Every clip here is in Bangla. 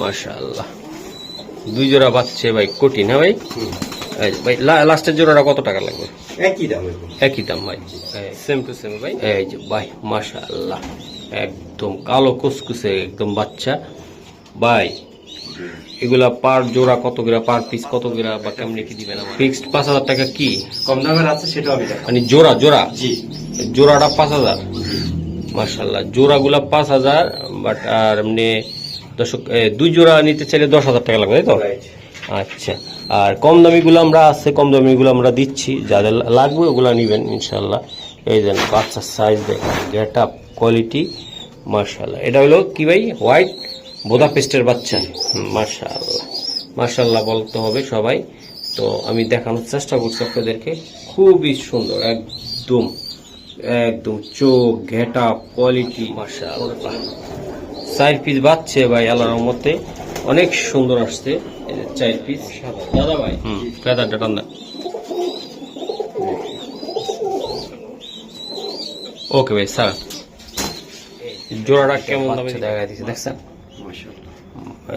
মাশাআল্লাহ দুই জোড়া বাচ্চা ভাই কোটি না ভাই? ভাই লাস্টের জোড়াটা কত টাকা লাগবে? একই দাম ভাই, সেম টু সেম ভাই। এই যে ভাই মাশাআল্লাহ একদম কালো কুসকুসে একদম বাচ্চা ভাই। এগুলা পার জোড়া কত করে, পার পিস কত করে বা কেমনি কি দিবেন? আমার ফিক্সড 5,000 টাকা। কি কম দামের আছে সেটা আমি মানে জোড়া জোড়াটা 5,000? মাশাআল্লাহ জোড়াগুলা 5,000, বাট আর এমনি দর্শক দুই জোড়া নিতে চাইলে 10,000 টাকা লাগবে, তাই তো? আচ্ছা, আর কম দামিগুলো আমরা আছে, কম দামিগুলো আমরা দিচ্ছি, যাদের লাগবে ওগুলা নিবেন ইনশাল্লাহ। এই যে বাচ্চার সাইজ দেখেন, গেট আপ, কোয়ালিটি মাশাআল্লাহ। এটা হলো কি ভাই? হোয়াইট বুদাপেস্টের বাচ্চা। মাশাআল্লাহ মাশাআল্লাহ বলতে হবে সবাই। তো আমি দেখানোর চেষ্টা করছি আপনাদেরকে, খুবই সুন্দর একদম একদম চোখ, গেট আপ, কোয়ালিটি মাশাআল্লাহ। 4 পিস বাচ্চা ভাই আল্লাহর রহমতে অনেক সুন্দর আসছে। 4 পিস দাদা ভাই ফেদারটা টান দেন। ওকে ভাই স্যার, জোড়াটা কেমন দামে দেখা দিচ্ছে দেখছেন?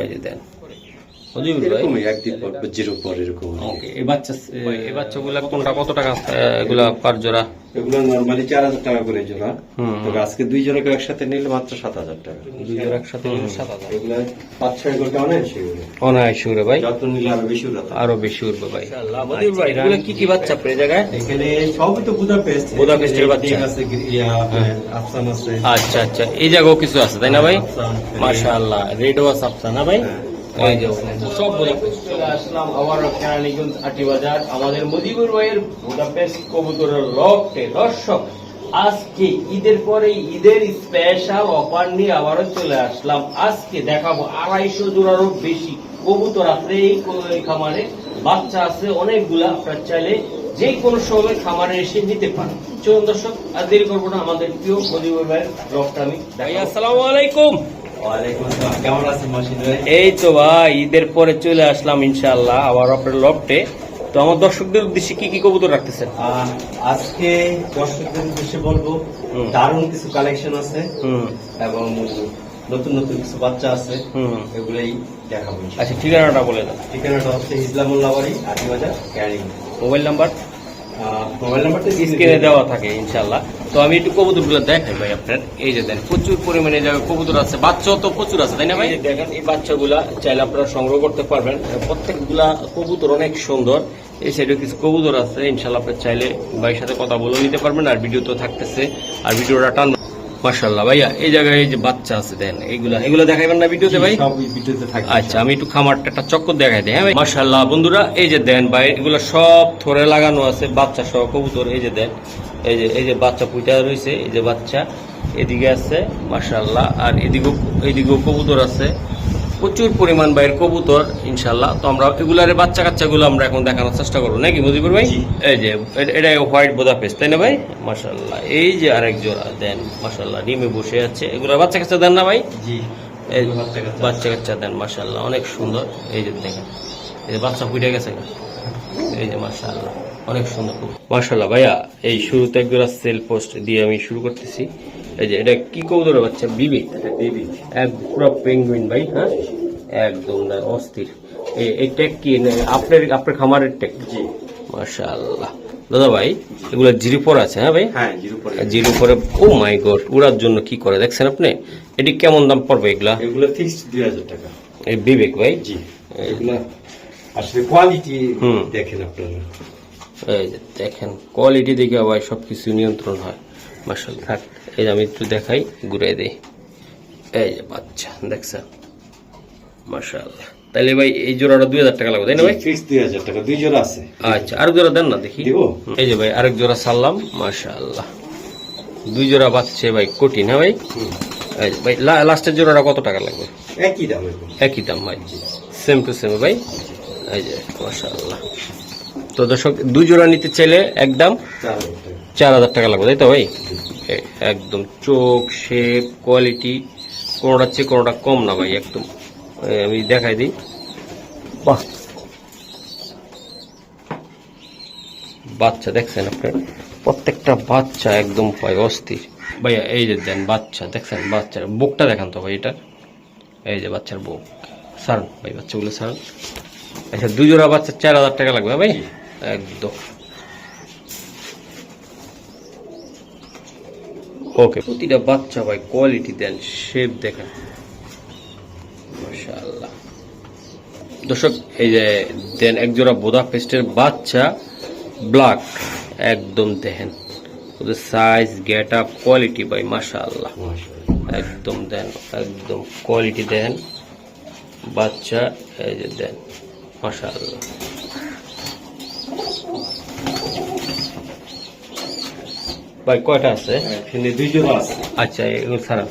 এই যে দেন এই বাচ্চাগুলা কোনটা কত টাকা এগুলা পার জোড়া? এগুলো নরমালি 4,000 টাকা করে জোড়া, তবে আজকে দুই জোড়াকে একসাথে নিলে মাত্র 7,000 টাকা। দুই জোড়া একসাথে নিলে 7,000। এগুলো 5-6 ঘন্টা অনায়াসে উড়ে ভাই, যত নিলে আরো বেশি উড়বে ভাই। এগুলো কি কি বাচ্চা আপনার জায়গায়? এখানে সবই তো বুদাপেস্টের বাচ্চা আছে, আফসান আছে। আচ্ছা আচ্ছা, এই জায়গাও কিছু আছে তাই না ভাই? মাশাআল্লাহ রেডও আছে আফসান না ভাই? সব চলে আসলাম আবারও কেরানীগঞ্জ আটি বাজার, আমাদের মুজিবুর ভাইয়ের বুদাপেস্ট কবুতরের লফটে। দর্শক আজকে ঈদের পরে ঈদের স্পেশাল অফার নিয়ে আবারও চলে আসলাম। আজকে দেখাবো 250 জোড়ারও বেশি কবুতর আছে এই খামারে, বাচ্চা আছে অনেকগুলা। আপনার চাইলে যে কোনো সময় খামারে এসে নিতে পারেন। চলুন দর্শক আর দেরি করবো না, আমাদের প্রিয় মুজিবুর ভাইয়ের লফটটা আমি দেখাই। আসসালামু আলাইকুম। কেমন আছেন মাসিদ ভাই? এই তো ভাই ঈদের পরে চলে আসলাম ইনশাআল্লাহ আবার আপনার লফটে। তো আমার দর্শকদের উদ্দেশ্যে কি কি কবুতর রাখতেছেন? আজকে দর্শকদের উদ্দেশ্যে বলবো দারুণ কিছু কালেকশন আছে এবং নতুন নতুন কিছু বাচ্চা আছে, এগুলোই দেখাবো। আচ্ছা ঠিকানাটা বলে দাও। ঠিকানাটা হচ্ছে ইসলামুল্লাহ বাড়ি, আটি বাজার, ক্যারিং। মোবাইল নাম্বার নাম্বারটা স্ক্রিনে দেওয়া থাকে ইনশাআল্লাহ। তো আমি একটু কবুতরগুলো দেখাই ভাই আপনার। এই যে দেখেন প্রচুর পরিমাণে কবুতর আছে, বাচ্চাও তো প্রচুর আছে তাই না ভাই? দেখেন এই বাচ্চাগুলা চাইলে আপনারা সংগ্রহ করতে পারবেন। প্রত্যেকগুলা কবুতর অনেক সুন্দর। এই সাইডে কিছু কবুতর আছে, ইনশাআল্লাহ আপনার চাইলে ভাইয়ের সাথে কথা বলে নিতে পারবেন। আর ভিডিও তো থাকতেছে, আর ভিডিওটা টান। মাশাআল্লাহ ভাইয়া এই জায়গায় এই যে বাচ্চা আছে দেন, এগুলা দেখাইবেন না ভিডিওতে ভাই? সব ভিডিওতে থাকে। আচ্ছা আমি একটু খামারটা একটা চক্কর দেখাই দিই। হ্যাঁ ভাই মাশাআল্লাহ বন্ধুরা এই যে দেন ভাই, এগুলো সব থরে লাগানো আছে বাচ্চা সহ কবুতর। এই যে দেন, এই যে বাচ্চা পুইটা রয়েছে, এই যে বাচ্চা এদিকে আছে মাশাআল্লাহ, আর এদিকেও কবুতর আছে প্রচুর পরিমাণ বাইরের কবুতর ইনশাআল্লাহ। তো আমরা এগুলার বাচ্চা কাচ্চাগুলো আমরা এখন দেখানোর চেষ্টা করবো নাকি মুজিবুর ভাই? এই যে এটা হোয়াইট বুদাপেস্ট তাই না ভাই? মাশাআল্লাহ এই যে আরেক জোড়া দেন মাশাআল্লাহ, ডিমে বসে আছে। এগুলো বাচ্চা কাচ্চা দেন না ভাই? জি বাচ্চা কাচ্চা দেন মাশাআল্লাহ অনেক সুন্দর। এই যে দেখেন এই যে বাচ্চা ফুটে গেছে, এই যে মাশাআল্লাহ অনেক সুন্দর মাশাআল্লাহ ভাইয়া। এই শুরুতে একজোড়া সেল পোস্ট দিয়ে আমি শুরু করতেছি। এই যে এটা কি কবুতরের বাচ্চা? বিবি এক পুরো পেঙ্গুইন ভাই। হ্যাঁ একদম অস্থির। এই ট্যাগ কি আপনার খামারের ট্যাগ? জি মাশাআল্লাহ দাদা ভাই এগুলো জিরো পর আছে? হ্যাঁ ভাই হ্যাঁ জিরো পরে। ও মাই গড, উড়ার জন্য কি করে দেখছেন আপনি? এটি কেমন দাম পড়বে এগুলা? এগুলো ফিক্সড 2,000 টাকা। এই বিবেক ভাই জি এগুলো আসলে কোয়ালিটি দেখেন আপনারা, এই যে দেখেন কোয়ালিটি দেখে ভাই সবকিছু নিয়ন্ত্রণ হয় মাশাআল্লাহ। থাক এই যে আমি একটু দেখাই, ঘুরাই দেই। এই যে বাচ্চা দেখছেন মাশাআল্লাহ। তাহলে ভাই এই জোড়াটা 2,000 টাকা লাগবে তাই না ভাই? ফিক্স 2,000 টাকা, দুই জোড়া আছে। আচ্ছা আরেক জোড়া দেন না দেখি। দিব। এই যে ভাই আরেক জোড়া সারলাম মাশাআল্লাহ, দুই জোড়া বাচ্চা ভাই কোটি না ভাই? ভাই লাস্টের জোড়াটা কত টাকা লাগবে? একই দাম ভাই, সেম টু সেম ভাই। এই যে মাশাআল্লাহ। তো দর্শক দুই জোড়া নিতে চাইলে একদম 4,000 টাকা লাগবে তাই তো ভাই? একদম চোখ, শেপ, কোয়ালিটি কোনোটার চেয়ে কোনোটা কম না ভাই একদম। আমি দেখাই দিই। বাহ বাচ্চা দেখছেন আপনার, প্রত্যেকটা বাচ্চা একদম পায় অস্থির ভাইয়া। এই যে দেন বাচ্চা দেখছেন, বাচ্চার বুকটা দেখান তো ভাই এটা। এই যে বাচ্চার বুক সারুন ভাই বাচ্চাগুলো সারুন। আচ্ছা 2 জোড়া বাচ্চা 4000 টাকা লাগবে ভাই একদম। ওকে, প্রতিটা বাচ্চা ভাই কোয়ালিটি দেন, শেপ দেখেন মাশাআল্লাহ। দর্শক এই যে দেন এক জোড়া বুদাপেস্টের বাচ্চা ব্ল্যাক, একদম দেখেন ওদের সাইজ গেট আপ কোয়ালিটি ভাই মাশাআল্লাহ একদম দেন, একদম কোয়ালিটি দেন বাচ্চা, এই যে দেন মাশাআল্লাহ। ভাই কয়টা আছে? এখানে 2 জোড়া আছে। আচ্ছা এগুলো ছাড়া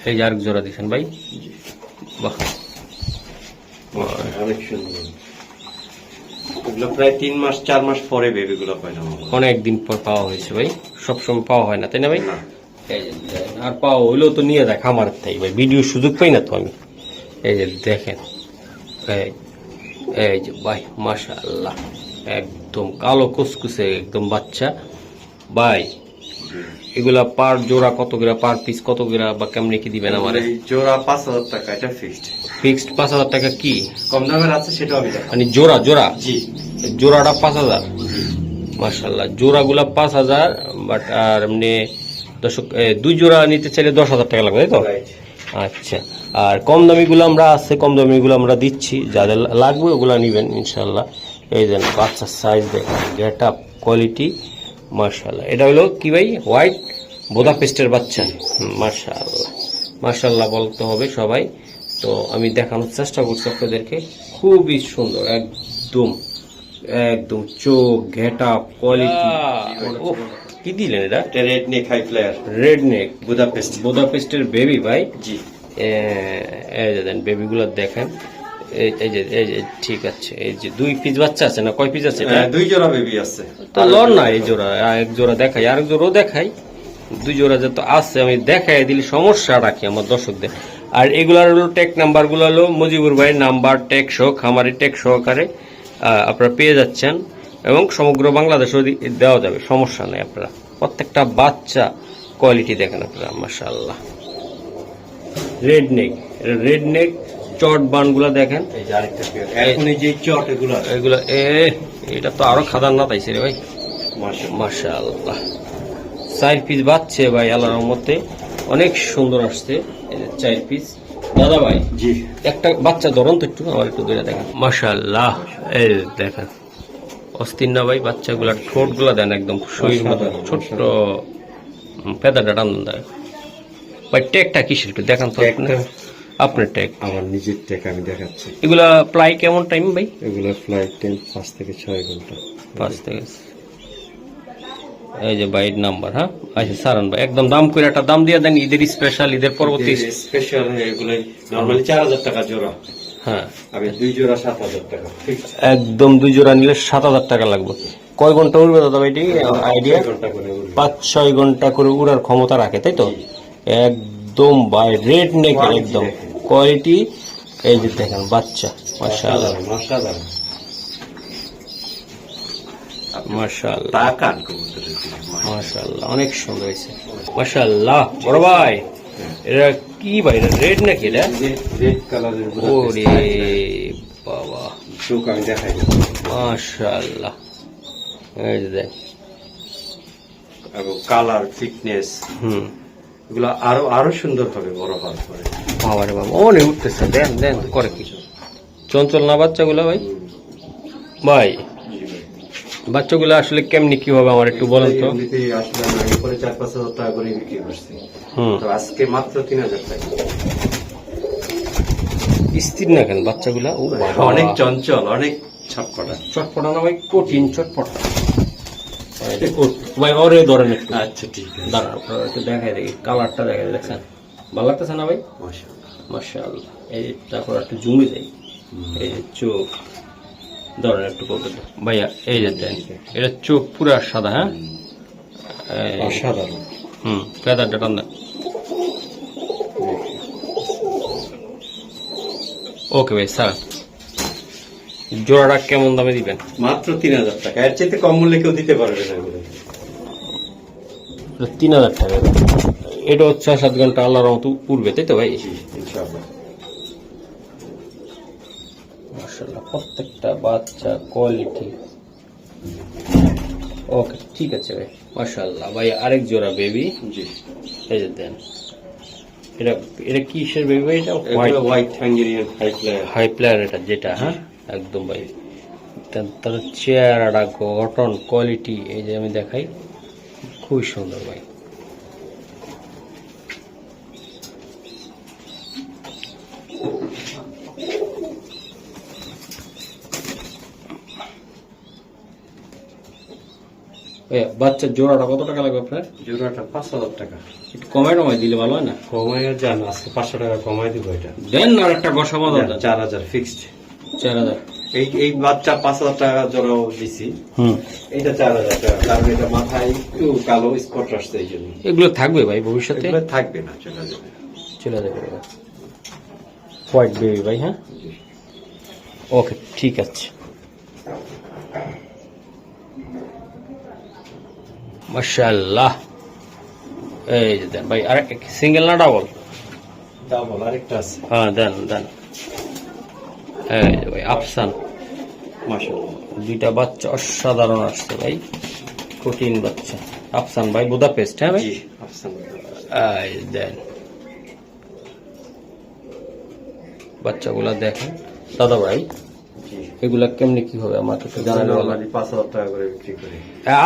এই যে আরেক জোড়া দিচ্ছেন ভাই, বাহ অনেক সুন্দর। এগুলো প্রায় 3 মাস 4 মাস পরে বেবিগুলো পাইলাম। অনেক দিন পর পাওয়া হয়েছে ভাই, সবসময় পাওয়া হয় না তাই না ভাই? না। এই যে দেন, আর পাওয়া হইলেও তো নিয়ে দেখ আমার তাই ভাই, ভিডিও সুযোগ পাই না তো আমি। এই যে দেখেন এই যে ভাই মাশাআল্লাহ একদম কালো কুসকুসে একদম বাচ্চা ভাই। এগুলা পার জোড়া কত করে, পার পিস কত করে বা কেমনে কি দিবেন আমারে? এই জোড়া 5000 টাকা, এটা ফিক্সড। ফিক্সড 5000 টাকা। কি কম দামের আছে সেটাও আমি দেখাবো। মানে জোড়া জোড়া? জি। জোড়াটা 5000 মাশাআল্লাহ। জোড়াগুলা 5000, বাট আর এমনি দর্শক 2 জোড়া নিতে চাইলে 10000 টাকা লাগবে তাই তো? রাইট। আচ্ছা, আর কম দামিগুলো আমরা আছে, কম দামিগুলো আমরা দিচ্ছি, যাদের লাগবে ওগুলো নেবেন ইনশাল্লাহ। এই দেন বাচ্চার সাইজ দেখেন, গেট আপ কোয়ালিটি মাশাআল্লাহ। এটা হলো কি ভাই? হোয়াইট বুদাপেস্টের বাচ্চা। মাশাআল্লাহ মাশাআল্লাহ বলতে হবে সবাই। তো আমি দেখানোর চেষ্টা করছি আপনাদেরকে, খুবই সুন্দর একদম, একদম চোখ গেট আপ কোয়ালিটি। কি দিলেন এটা? Red neck high flyer, red neck Budapest. বুদাপেস্টের বেবি ভাই। জি। এই যে দেন বেবিগুলো দেখেন, এই যে ঠিক আছে। এই যে 2 পিস বাচ্চা আছে না, কয় পিস আছে এটা? 2 জোড়া বেবি আছে। তো লর না এই জোড়া, এক জোড়া দেখাই, আরেক জোড়াও দেখাই। 2 জোড়া যত আছে আমি দেখাই দিলে সমস্যা রাখি আমার দর্শকদের। আর এগুলার হলো টেক নাম্বার গুলো হলো মুজিবুর ভাইয়ের নাম্বার, টেক সহ, খামারি টেক সহকারে আপনারা পেয়ে যাচ্ছেন, এবং সমগ্র বাংলাদেশও দেওয়া যাবে, সমস্যা নেই। আপনারা প্রত্যেকটা বাচ্চা কোয়ালিটি দেখেন আপনারা মাশাআল্লাহ। রেড নেক চট বান গুলা দেখেন। এই যে আরেকটা পেয়ার। এখন এই যে চট এগুলো এগুলো এটা তো আরো খাদারনাক আইছে রে ভাই মাশাআল্লাহ। মাশাআল্লাহ। 4 পিস বাচ্চা ভাই আল্লাহর রহমতে অনেক সুন্দর আসছে। এই যে 4 পিস দাদা ভাই। জি। একটা বাচ্চা ধরুন তো একটু, আমার একটু ধরে দেখেন মাশাআল্লাহ। এই দেখেন অস্থির না ভাই? বাচ্চাগুলার ঠোঁট গুলা দেন একদম শরীর মতো ছোট্ট, পেদাটা টান দেয় ভাই। টেকটা কিসের একটু দেখান তো আপনি, আপনার টেক। আমার নিজের টেক আমি দেখাচ্ছি। এগুলা প্লাই কেমন টাইম ভাই? এগুলো ফ্লাইট 5 থেকে 6 ঘন্টা। 5 থেকে। এই যে বাইর নাম্বার। হ্যাঁ আচ্ছা সারান ভাই, একদম দাম করে একটা দাম দিয়ে দেন, ঈদের স্পেশাল, ঈদের পরবর্তী স্পেশাল। এগুলো নরমালি 4000 টাকা জোড়া। হ্যাঁ আমি 2 জোড়া 7000 টাকা ফিক্সড। একদম 2 জোড়া নিলে 7000 টাকা লাগবে। কয় ঘন্টা উড়বে দাদা ভাই? আইডিয়া 6 ঘন্টা করে উড়বে। 5-6 ঘন্টা করে উড়ার ক্ষমতা রাখে তাই তো? একদম বাই রেড নেক একদম কোয়ালিটি। এই যে দেখেন বাচ্চা মাশাআল্লাহ মাশাআল্লাহ মাশাআল্লাহ তাকান কবুতরের দিকে। মাশাআল্লাহ অনেক সুন্দর হয়েছে মাশাআল্লাহ। বড় ভাই এটা কি ভাই? এটা রেড নাকি? এটা রেড কালারের ওরে বাবা, চোখ আমি দেখাই। মাশাআল্লাহ। এই যে দেখ, এবং কালার ফিটনেস এগুলো আরো সুন্দর হবে বড় হওয়ার পরে। বাবা রে বাবা অনেক উঠতেছে। দেন দেন করে কি চঞ্চল না বাচ্চাগুলো ভাই? ভাই বাচ্চাগুলো আসলে কেমনি কি হবে আমার একটু বলেন তো। এমনিতে আসলে আমি পরে 4-5 হাজার টাকা করে বিক্রি করছি। তো আজকে মাত্র 3000 টাকা। স্থির না কেন বাচ্চাগুলা? ও বাবা অনেক চঞ্চল, অনেক ছটপটা। চটপটা না ভাই, কঠিন চটপটা ভাই। ওরে ধরেন একটু। আচ্ছা ঠিক আছে, দাঁড়ান আপনারা একটু দেখাই দেখি, কালারটা দেখাই দেখছেন, ভালো লাগতেছে না ভাই? মাশাআল্লাহ মাশাআল্লাহ। এই তারপর একটু জুমে যাই, এই যে চোখ ধরেন একটু করতে ভাইয়া। এই যে দেন, এটা চোখ পুরা সাদা। হ্যাঁ অসাধারণ। ফেদারটা টান দেন। ওকে ভাই স্যার, জোড়াটা কেমন দামে দিবেন? মাত্র 3000 টাকা। এর চাইতে কম মূল্যে কেউ দিতে পারবে না এগুলো। 3000 টাকা। এটা 6-7 ঘন্টা আল্লাহর মতো উঠবে তাই তো ভাই? জি ইনশাআল্লাহ। মাশাআল্লাহ প্রত্যেকটা বাচ্চা কোয়ালিটি। ওকে ঠিক আছে ভাই, মাশাআল্লাহ ভাই। আরেক জোড়া বেবি, জি এই যে দেন। এটা এটা কিসের বেবি ভাই? এটা হোয়াইট হোয়াইট হাঙ্গেরিয়ান হাই প্লেয়ার এটা যেটা, হ্যাঁ একদম ভাই। তার চেহারাটা গঠন কোয়ালিটি এই যে আমি দেখাই, খুবই সুন্দর ভাই। বাচ্চার জোড়াটা কত টাকা লাগবে আপনার? জোড়াটা 5,000 টাকা। একটু কমায় টমায় দিলে ভালো হয় না? কমাইয়া যান, আজকে 500 টাকা কমাই দিব। এটা দেন আর একটা বসা মজা দেন। 4000 ফিক্সড। 4000। এই বাচ্চা 5,000 টাকা জোড়াও দিছি। এটা 4000 টাকা, কারণ এটা মাথায় একটু কালো স্পট আসছে এই জন্য। এগুলো থাকবে ভাই ভবিষ্যতে? এগুলো থাকবে না, চলে যাবে। চলে যাবে হোয়াইট বেবি ভাই, হ্যাঁ ওকে ঠিক আছে। মাশাআল্লাহ, এই যে দেন ভাই। আর সিঙ্গেল না ডাবল? ডাবল আরেকটা আছে। হ্যাঁ দেন দেন। এই যে ভাই আফসান, মাশাআল্লাহ দুইটা বাচ্চা অসাধারণ আসছে ভাই, কঠিন বাচ্চা। আফসান ভাই বুদাপেস্ট, হ্যাঁ ভাই? জি আফসান। এই দেন বাচ্চাগুলা দেখেন দাদা ভাই। জি এগুলা কেমনি কি হবে আমাকে একটু জানালে ভালো। নরমালি 5,000 টাকা করে বিক্রি করি।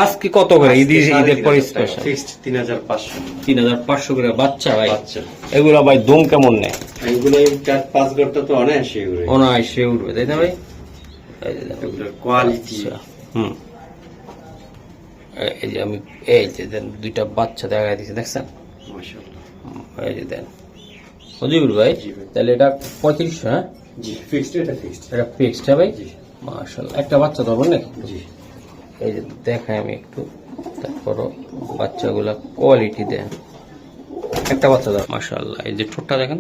আজকে কত করে? ঈদের পর স্পেশাল ফিক্সড 3,500। 3500 করে বাচ্চা ভাই। বাচ্চা এগুলা ভাই দম কেমন নেয়? এগুলো 4-5 ঘন্টা তো অনায়াসে এগুলো। অনায়াসে উঠবে, তাই না ভাই? এই যে দেখেন। এগুলোর কোয়ালিটি। আচ্ছা, এই যে আমি এই যে দেন দুইটা বাচ্চা দেখা দিচ্ছে, দেখছেন? মাশাআল্লাহ। এই যে দেন মজিবুর ভাই। জি ভাই। তাহলে এটা 3500, হ্যাঁ জি ফিক্সড, এটা ফিক্সড। এটা ফিক্সড, হ্যাঁ ভাই? জি মাশাআল্লাহ। একটা বাচ্চা ধরবেন নাকি? জি এই যে দেখাই আমি একটু, তারপরও বাচ্চাগুলা কোয়ালিটি দেন। একটা বাচ্চা ধর, মাশাআল্লাহ। এই যে ঠোঁটটা দেখেন,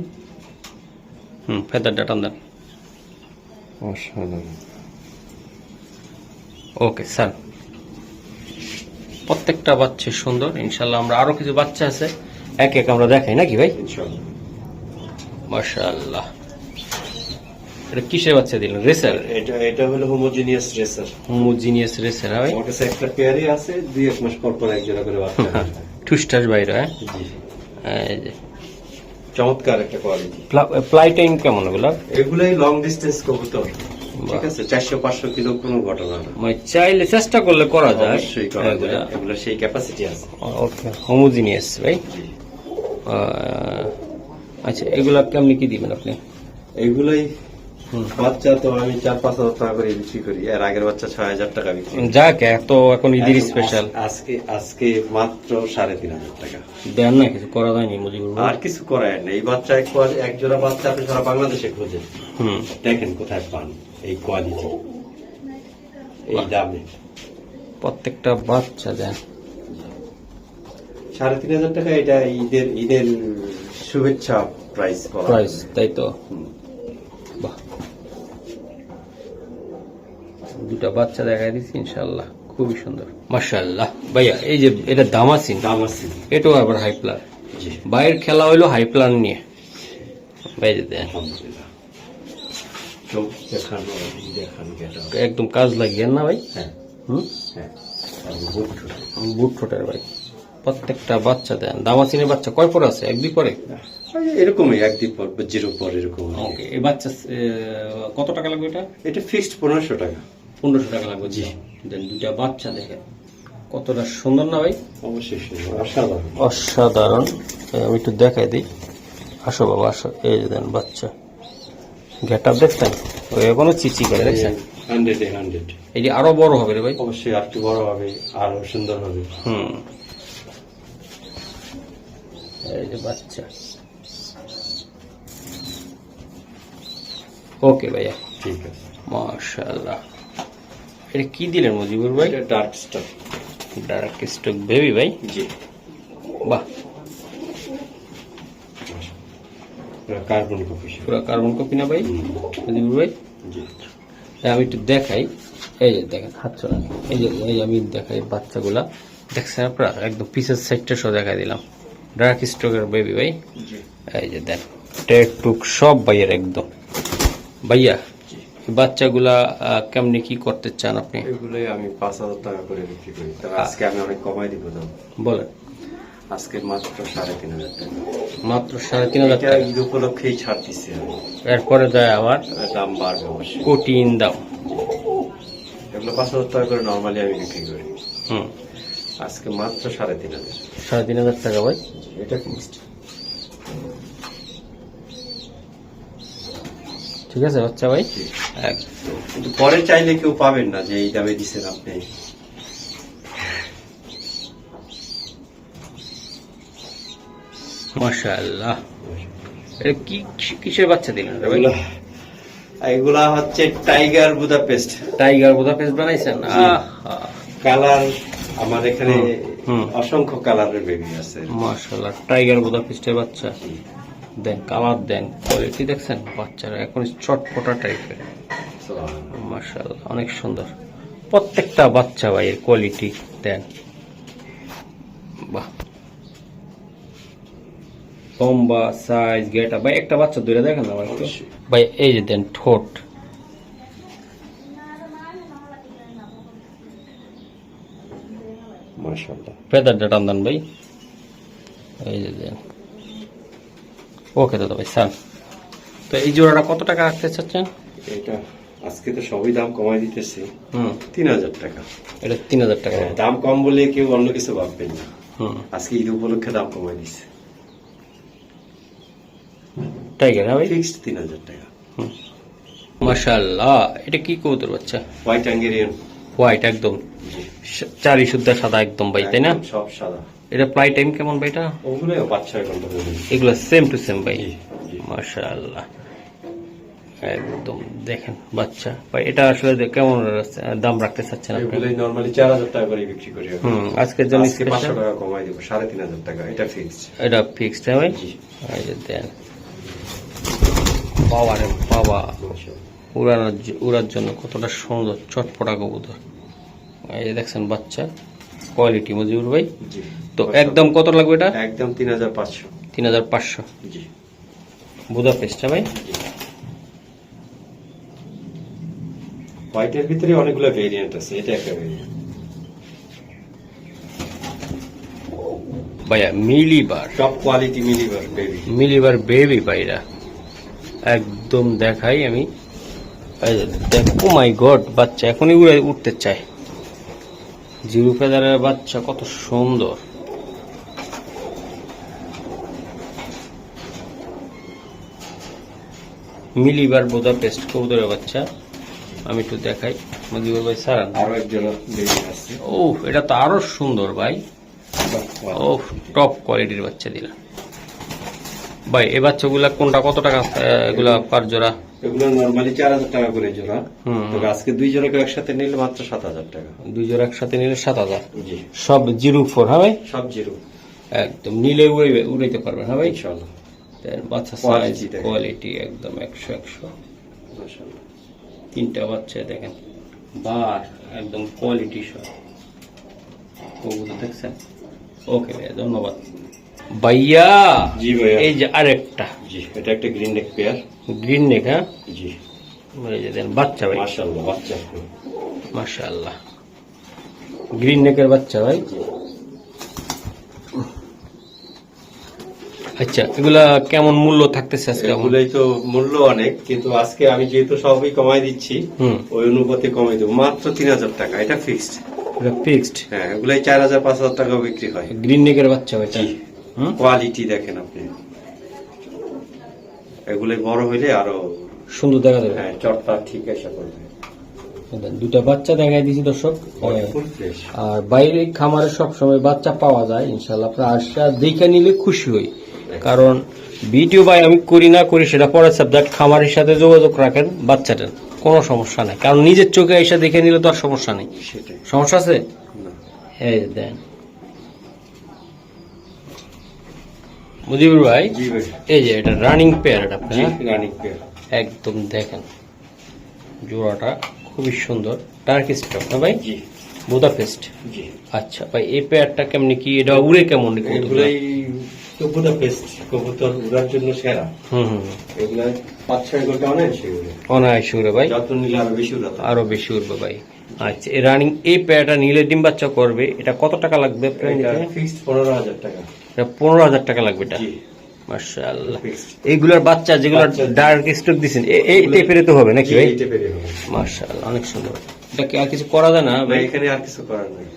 ফেদার ডাটান দেন। মাশাআল্লাহ। ওকে স্যার, প্রত্যেকটা বাচ্চা সুন্দর। ইনশাল্লাহ আমরা আরো কিছু বাচ্চা আছে, এক এক আমরা দেখাই নাকি ভাই? ইনশাআল্লাহ। মাশাআল্লাহ। এটা কিসের বাচ্চা দিলেন? রেসার? এটা হলো হোমোজিনিয়াস রেসার। হোমোজিনিয়াস রেসার, হ্যাঁ ভাই? আমার কাছে একটা পেয়ারই আছে, 2-1 মাস পর পর এক জোড়া করে বাচ্চা হয়। ঠুসটাস বাইরে, হ্যাঁ? জি এই যে চমৎকার একটা কোয়ালিটি। ফ্লাই টাইম কেমন এগুলা? এগুলাই লং ডিস্টেন্স কবুতর, ঠিক আছে? 400-500 কিলো কোনো ঘটনা না। মানে চাইলে চেষ্টা করলে করা যায়। অবশ্যই করা যায়, এগুলো সেই ক্যাপাসিটি আছে। ওকে, হোমোজিনিয়াস ভাই। জি আচ্ছা, এগুলা কেমনি কি দিবেন আপনি? এগুলাই বাচ্চা তো আমি 4-5 হাজার টাকা করে বিক্রি করি, এর আগের বাচ্চা 6,000 টাকা বিক্রি করি। যাক, এত এখন ঈদের স্পেশাল। আজকে মাত্র 3,500 টাকা। দেন না, কিছু করা যায়নি মুজিবুর ভাই? আর কিছু করার নেই। এই বাচ্চা এক জোড়া বাচ্চা আপনি সারা বাংলাদেশে খোঁজেন, দেখেন কোথায় পান এই কোয়ালিটি, এই দামে। প্রত্যেকটা বাচ্চা দেন। 3,500 টাকা। এটা ঈদের শুভেচ্ছা প্রাইস। তাই তো? বাহ, দুটা বাচ্চা দেখাই দিচ্ছি, ইনশাল্লাহ খুবই সুন্দর। মাশাআল্লাহ ভাইয়া। এই যে এটা দামাসিন, এটাও আবার হাই প্লান। জি বাইরের খেলা হইলো হাই প্লান নিয়ে। বাইরে দেন, আলহামদুলিল্লাহ। চোখ দেখানো, দেখানো একদম কাজ লাগিয়ে না ভাই? হ্যাঁ হ্যাঁ। বুট ঠোঁটের ভাই। প্রত্যেকটা বাচ্চা দেন। দামাসিনের বাচ্চা কয় পরে আছে? 1-2 পরে? এরকমই 1-2 পর, 0 পর এরকম। ওকে, এই বাচ্চা কত টাকা লাগবে এটা? এটা ফিক্সড 1,500 টাকা। 1500 টাকা লাগবে। জি দেন। দুটা বাচ্চা দেখেন কতটা সুন্দর না ভাই? অবশ্যই সুন্দর, অসাধারণ। অসাধারণ। আমি একটু দেখাই দিই। আসো বাবা আসো। এই যে দেন বাচ্চা, গেটআপ দেখছেন? ওই এখনো চিচি করে, দেখছেন? 100 এটি আরো বড় হবে রে ভাই। অবশ্যই আর একটু বড় হবে, আরো সুন্দর হবে। এই যে বাচ্চা। ওকে ভাইয়া, ঠিক আছে। মাশাআল্লাহ। এটা কি দিলেন মুজিবুর ভাই? এটা dark stock. Dark stock baby ভাই? জি বাহ, কার্বন কপি। পুরো কার্বন কপি না ভাই মুজিবুর ভাই? জি আমি একটু দেখাই। এই যে দেখেন হাত চলা, এই যে আমি দেখাই বাচ্চাগুলা, দেখছেন আপনারা? একদম পিসের সাইডটা সব দেখাই দিলাম। ডার্ক স্টকের বেবি ভাই। এই যে দেন, টেক টুক সব ভাইয়ের একদম। ভাইয়া বাচ্চাগুলা কেমনি কি করতে চান আপনি? এগুলোই আমি 5,000 টাকা করে বিক্রি করি, তবে আজকে আমি অনেক কমাই দিব দাম। বলেন। আজকে মাত্র 3,500 টাকা। মাত্র 3,500 এটা টাকা। ঈদ উপলক্ষেই ছাড় দিচ্ছি আমি। এরপরে যায় আবার দাম বাড়বে অবশ্যই। কঠিন দাম। এগুলো 5,000 টাকা করে নর্মালি আমি বিক্রি করি, হুম, আজকে মাত্র 3,500। 3,500 টাকা ভাই। এটা ফিক্সড। ঠিক আছে বাচ্চা ভাই। কিন্তু পরে চাইলে কেউ পাবেন না যে এই দামে দিচ্ছেন আপনি। মাশাআল্লাহ। এটা কি কিসের বাচ্চা দিলেন রে ভাই? এগুলা হচ্ছে টাইগার বুদাপেস্ট। টাইগার বুদাপেস্ট বানাইছেন? আহা, কালার আমার এখানে হুম। অসংখ্য কালারের বেবি আছে। মাশাআল্লাহ, টাইগার বুদাপেস্টের বাচ্চা। দেন কালার, দেন কোয়ালিটি, দেখছেন বাচ্চারা এখন চটপটা টাইপের। মাশাআল্লাহ, অনেক সুন্দর প্রত্যেকটা বাচ্চা ভাই। এর কোয়ালিটি দেন, বাহ, লম্বা সাইজ গেটা ভাই। একটা বাচ্চা ধরে দেখেন না ভাই একটু ভাই। এই যে দেন ঠোঁট, মাশাআল্লাহ। ফেদারটা টান দেন ভাই। এই যে দেন। ওকে দাদা ভাই স্যার, তো এই জোড়াটা কত টাকা রাখতে চাচ্ছেন? এটা আজকে তো সবই দাম কমাই দিতেছি। 3,000 টাকা। এটা 3,000 টাকা। দাম কম বলে কেউ অন্য কিছু ভাববেন না, হুম, আজকে ঈদ উপলক্ষে দাম কমাই দিচ্ছে। টাইগার হ্যাঁ ভাই, ফিক্সড 3,000 টাকা। মাশাআল্লাহ। এটা কি কবুতর বাচ্চা? হোয়াইট আঙ্গেরিয়ান। হোয়াইট একদম, চারি শুদ্ধা সাদা একদম ভাই, তাই না? সব সাদা। এটা প্রায় টাইম কেমন ভাই? এটা ওগুলো 5-6 ঘন্টা ধরে। এগুলো সেম টু সেম ভাই। জি, জি। মাশাআল্লাহ, একদম দেখেন বাচ্চা ভাই। এটা আসলে কেমন দাম রাখতে চাচ্ছেন আপনি? এগুলোই নরমালি 4,000 টাকা করে বিক্রি করি এখন। আজকের জন্য আজকে 500 টাকা কমাই দেব, 3,500 টাকা। এটা ফিক্সড। এটা ফিক্সড হ্যাঁ ভাই। জি। এই যে দেন, বাবা রে বাবা, উড়ার জন্য কতটা সুন্দর চটপটা কবুতর। এই যে দেখছেন বাচ্চা কোয়ালিটি মজিবুর ভাই। জি। তো একদম কত লাগবে এটা? একদম 3,500। 3,500। জি। বুদাপেস্ট ভাই। হোয়াইটের ভিতরে অনেকগুলো ভেরিয়েন্ট আছে, এটা একটা ভেরিয়েন্ট। ভাইয়া মিলিবার, টপ কোয়ালিটি মিলিবার বেবি। মিলিবার বেবি ভাইরা একদম দেখাই আমি। এই যে দেখো, মাই গড, বাচ্চা এখনই উড়ে উঠতে চায়। জিরো ফেদারের বাচ্চা কত সুন্দর। মিলিবার বুদাপেস্ট কবুতরের বাচ্চা। আমি একটু দেখাই মজিবুর ভাই স্যার। আরো একজন বেবি আছে। ও এটা তো আরো সুন্দর ভাই। ও টপ কোয়ালিটির বাচ্চা দিলা ভাই। এই বাচ্চাগুলা কোনটা কত টাকা এগুলা পার জোড়া? এগুলো নরমালি 4,000 টাকা করে জোড়া। তবে আজকে 2 জোড়াকে একসাথে নিলে মাত্র 7,000 টাকা। 2 জোড়া একসাথে নিলে 7,000। জি। সব 04 হ্যাঁ ভাই? সব জিরো। একদম নিলে উড়াইতে পারবেন হ্যাঁ ভাই? ইনশাআল্লাহ। বাচ্চা সাইজ Quality দেখেন। কোয়ালিটি একদম 100। মাশাআল্লাহ। তিনটা বাচ্চা দেখেন, বার একদম কোয়ালিটি সব কবুতর দেখছেন। ওকে ভাইয়া, ধন্যবাদ ভাইয়া। জি ভাইয়া। এই যে আরেকটা জি, এটা একটা গ্রিন নেক পেয়ার। গ্রিন নেক হ্যাঁ? জি। এই যে দেন বাচ্চা ভাই। মাশাআল্লাহ, বাচ্চা। মাশাআল্লাহ, গ্রিন নেকের বাচ্চা ভাই। আচ্ছা, এগুলা কেমন মূল্য থাকতেছে আজকে? এগুলোই তো মূল্য অনেক, কিন্তু আজকে আমি যেহেতু সবই কমাই দিচ্ছি, ওই অনুপাতে কমাই দেবো মাত্র 3,000 টাকা। এটা ফিক্সড। এটা ফিক্সড। হ্যাঁ, এগুলাই 4,000-5,000 টাকা বিক্রি হয়। গ্রিন নেকের বাচ্চা ভাই। জি। কোয়ালিটি দেখেন আপনি, এগুলো বড় হইলে আরো সুন্দর দেখা যাবে। হ্যাঁ, চটটা ঠিক এসে করবে। দুটা বাচ্চা দেখাই দিয়েছি দর্শক। Full fresh. আর বাইরে খামারে সবসময় বাচ্চা পাওয়া যায়, ইনশাল্লাহ আপনারা আসা দেখে নিলে খুশি হই। কারণ ভিডিও ভাই আমি করি না করি সেটা পরে সাবজেক্ট। খামারের সাথে যোগাযোগ রাখেন বাচ্চাটার, কোনো সমস্যা নাই। কারণ নিজের চোখে এসে দেখে নিলে তো আর সমস্যা নেই। সেটাই। সমস্যা আছে? না। এই দেন মুজিবুর ভাই। জি ভাই। এই যে এটা রানিং পেয়ার, এটা জি, রানিং পেয়ার। একদম দেখেন জোড়াটা খুবই সুন্দর। টার্কি স্টক না ভাই? জি। বুদাপেস্ট। জি। আচ্ছা ভাই, এই পেয়ারটা কেমনি কি? এটা উড়ে কেমন? এগুলাই তো বুদাপেস্ট কবুতর উড়ার জন্য সেরা। হুম হুম। এগুলা 5-6 ঘন্টা অনায়াসে উড়ে। অনায়াসে উড়ে ভাই, যত্ন নিলে আরো বেশি উড়াতে পারবে। আরো বেশি উড়বে ভাই। আচ্ছা, এই রানিং এই পেয়ারটা নিলে ডিম বাচ্চা করবে, এটা কত টাকা লাগবে আপনার এটা নিতে? ফিক্সড 15,000 টাকা। এটা 15,000 টাকা লাগবে এটা। জি, মাশাআল্লাহ। fixed। এইগুলার বাচ্চা যেগুলো বাচ্চা, জি। ডার্ক স্টক দিছেন এই টাইপের তো হবে নাকি ভাই? এইটা বেরিয়ে হবে। মাশাআল্লাহ, অনেক সুন্দর। এটা কি আর কিছু করা যায় না ভাই ভাই? এখানে আর কিছু করার নাই।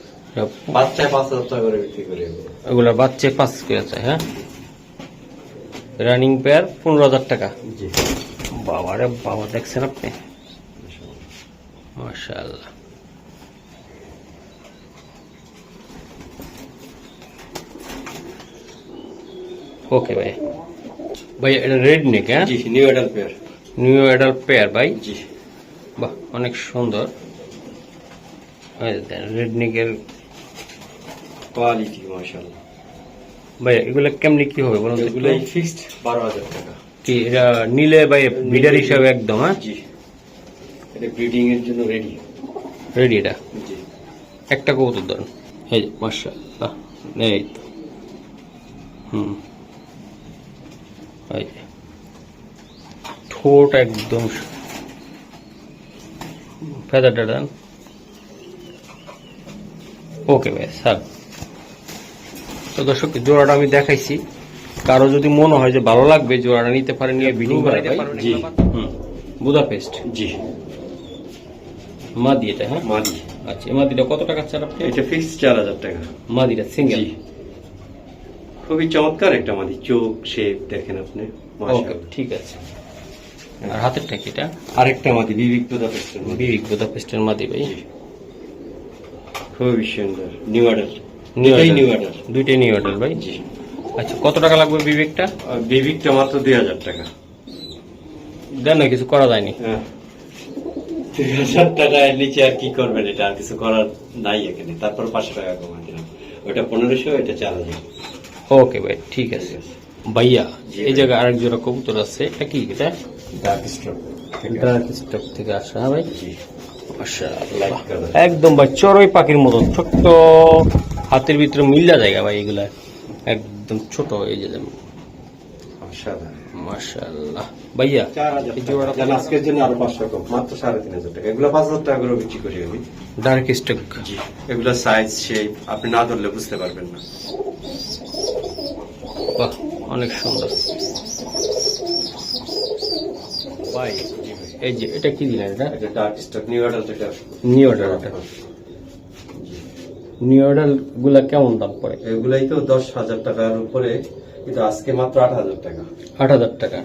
বাচ্চায় 5,000 টাকা করে বিক্রি করে এগুলো। এগুলার বাচ্চা 5 করে আছে, হ্যাঁ। রানিং পেয়ার 15,000 টাকা। জি, বাবারে বাবা, দেখছেন আপনি? মাশাআল্লাহ। ওকে ভাই, ভাই এটা রেড নেক, হ্যাঁ? জি, new adult pair. New adult pair ভাই। জি, বাহ, অনেক সুন্দর। রেড নেকের কোয়ালিটি মাশাআল্লাহ। ভাই এগুলো কেমনি কি হবে বলুন তো একটু? এগুলাই ফিক্সড 12,000 টাকা। কি এটা নিলে ভাই বিডার হিসাবে একদম, হ্যাঁ? জি, এটা ব্রিডিং এর জন্য রেডি। রেডি এটা। জি, একটা কবুতর ধরুন, এই যে, মাশাআল্লাহ, এই তো। এই যে, ঠোঁট একদম ফেদারটা দেন। ওকে ভাই স্যার। তো দর্শক, জোড়াটা আমি দেখাইছি, কারো যদি মনে হয় যে ভালো লাগবে জোড়াটা নিতে পারেন, নিয়ে বিডিং করাইতে পারেন। জি। বুদাপেস্ট জি, মাদি এটা, হ্যাঁ? মাদি। আচ্ছা, এই মাদিটা কত টাকা চান আপনি? এটা ফিক্সড 4,000 টাকা। মাদিটা সিঙ্গেল? জি, খুবই চমৎকার একটা মাদি, চোখ শেপ দেখেন আপনি। ওকে, মাশাআল্লাহ। ঠিক আছে। আর হাতেরটা কি এটা? আরেকটা মাদি, বিবিক বুদাপেস্টের মাদি। বিবিক বুদাপেস্টের মাদি ভাই। জি, খুবই সুন্দর, নিউ অ্যাডাল্ট। নিউ এটাই অ্যাডাল্ট। New adult. দুইটাই নিউ অ্যাডাল্ট ভাই। জি, আচ্ছা, কত টাকা লাগবে বিবেকটা? আর বিবিকটা মাত্র 2,000 টাকা। দেন না, কিছু করা যায়নি। হ্যাঁ, 2,000 টাকার নিচে আর কি করবেন? এটা আর কিছু করার নাই এখানে। তারপর 500 টাকা কমাই দিলাম। ওটা 1,500, এটা 4,000। ওকে ভাই, ঠিক আছে ভাইয়া। জি এই ভাই। জায়গায় আরেক জোড়া কবুতর আছে, এটা কি? এটা ডার্ক স্ট্রোক। ডার্ক স্টক থেকে আসা, হ্যাঁ ভাই। জি, মাশাআল্লাহ, লাইট কালার। একদম ভাই চড়ুই পাখির মতন ছোট্ট, হাতের ভিতরে মিল্লা জায়গা ভাই এগুলা, একদম ছোট। এই যে অসাধারণ। মাশাআল্লাহ ভাইয়া। 4,000 এই জোড়াটা টাকা। আজকের জন্য আরো 500 কম, মাত্র 3,500 টাকা। এগুলো 5,000 টাকা করে বিক্রি করি আমি। Dark stock. জি, এগুলো সাইজ শেপ আপনি না ধরলে বুঝতে পারবেন না। বাহ, অনেক সুন্দর ভাই। এই যে এটা কি দিলেন? এটা এটা ডার্ক স্টক, নিউ অ্যাডাল্ট। এটা নিউ অ্যাডাল্ট। নিউ অ্যাডাল্ট গুলা কেমন দাম পড়ে? এগুলাই তো 10,000 টাকার উপরে, কিন্তু আজকে মাত্র 8,000 টাকা। 8,000 টাকা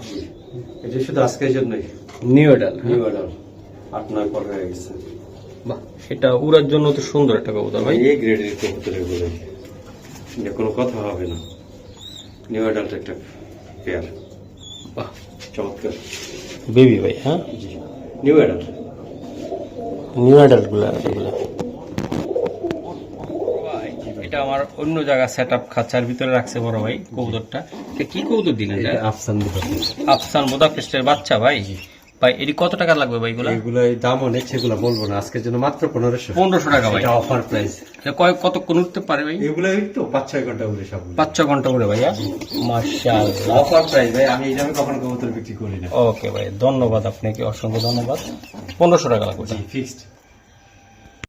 এটা শুধু আজকের জন্যই। New adult. নিউ অ্যাডাল্ট 8-9 পর হয়ে গেছে। বাহ, এটা উড়ার জন্য তো সুন্দর একটা কবুতর ভাই। এই গ্রেডের কবুতর এগুলোই, এটা কোনো কথা হবে না। নিউ অ্যাডাল্ট একটা পেয়ার, বাহ, চমৎকার। বেবি ভাই, হ্যাঁ? জি, নিউ অ্যাডাল্ট। নিউ অ্যাডাল্ট গুলা এগুলা। এটা আমার অন্য জায়গা সেট আপ খাঁচার ভিতরে রাখছে বড় ভাই কবুতরটা। এটা কি কবুতর দিলেন? এটা আফসান বুদাপেস্ট। আফসান বুদাপেস্টের বাচ্চা ভাই। ভাই এটি কত টাকা লাগবে ভাই এগুলা? এগুলাই দাম অনেক, সেগুলো বলবো না। আজকের জন্য মাত্র 1500। 1500 টাকা ভাই। এটা অফার প্রাইস। এটা কতক্ষণ উঠতে পারে ভাই? এগুলো এই তো 5-6 ঘন্টা উড়ে সব। 5-6 ঘন্টা করে ভাইয়া। মাশাআল্লাহ, অফার প্রাইস ভাই, আমি এই দামে কখনো কবুতর বিক্রি করি না। ওকে ভাই, ধন্যবাদ আপনাকে, অসংখ্য ধন্যবাদ। 1500 টাকা লাগবে। জি, ফিক্সড।